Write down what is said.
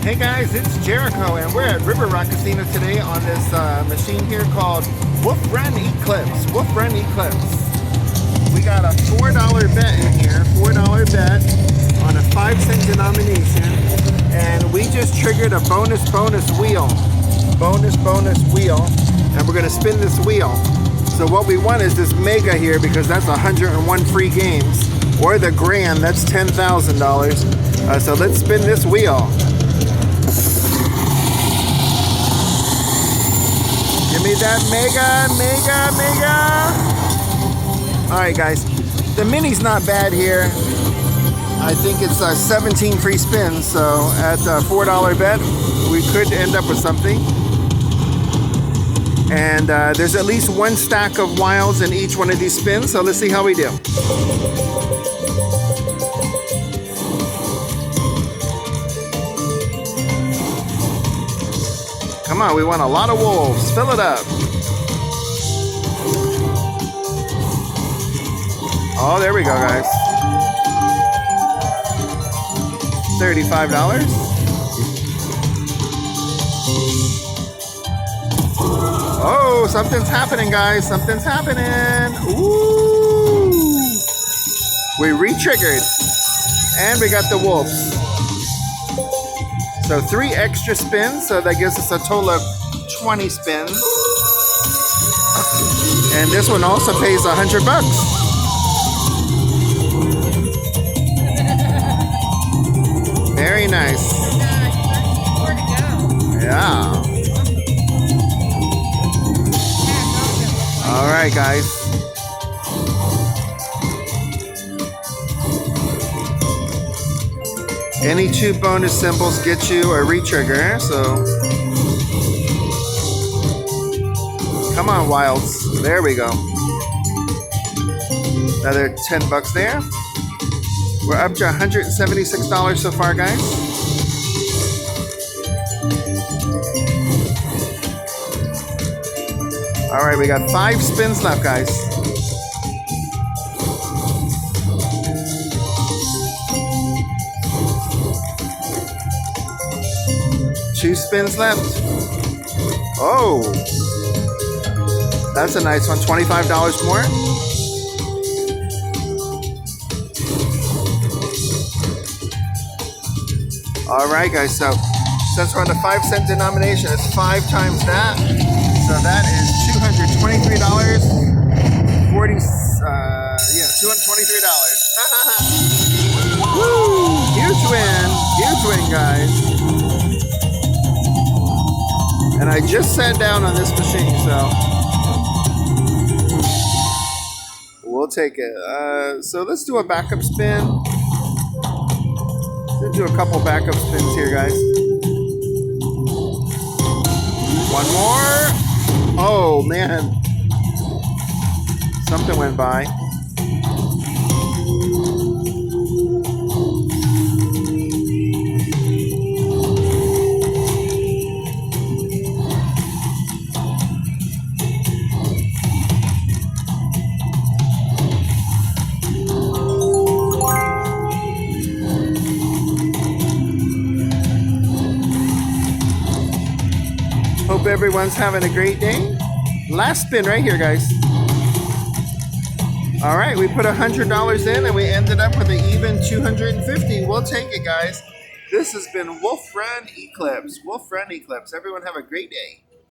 Hey guys, it's Jericho, and we're at River Rock Casino today on this machine here called Run Eclipse. Run Eclipse. We got a $4 bet in here, $4 bet on a 5-cent denomination, and we just triggered a bonus wheel. Bonus wheel, and we're gonna spin this wheel. So what we want is this mega here, because that's 101 free games, or the grand, that's $10,000. So let's spin this wheel. Give me that mega. All right, guys. The mini's not bad here. I think it's 17 free spins. So at a $4 bet, we could end up with something. And there's at least one stack of wilds in each one of these spins. So let's see how we do. Come on, we want a lot of wolves. Fill it up. Oh, there we go, guys. $35. Oh, something's happening, guys. Something's happening. Ooh. We re-triggered. And we got the wolves. So 3 extra spins, so that gives us a total of 20 spins. And this one also pays $100. Very nice. Yeah. All right, guys. Any 2 bonus symbols get you a re-trigger, so come on, wilds. There we go. Another $10 there. We're up to $176 so far, guys. All right, we got 5 spins left, guys. Two spins left. Oh, that's a nice one. $25 more. All right, guys. So since we're on a 5-cent denomination, it's 5 times that. So that is $223. $223. Woo! Huge win, guys. And I just sat down on this machine, so we'll take it. So let's do a backup spin. Let's do a couple backup spins here, guys. One more. Oh, man. Something went by. Hope everyone's having a great day. Last spin right here, guys. All right, we put $100 in and we ended up with an even $250. We'll take it, guys. This has been Run Eclipse. Run Eclipse. Everyone have a great day.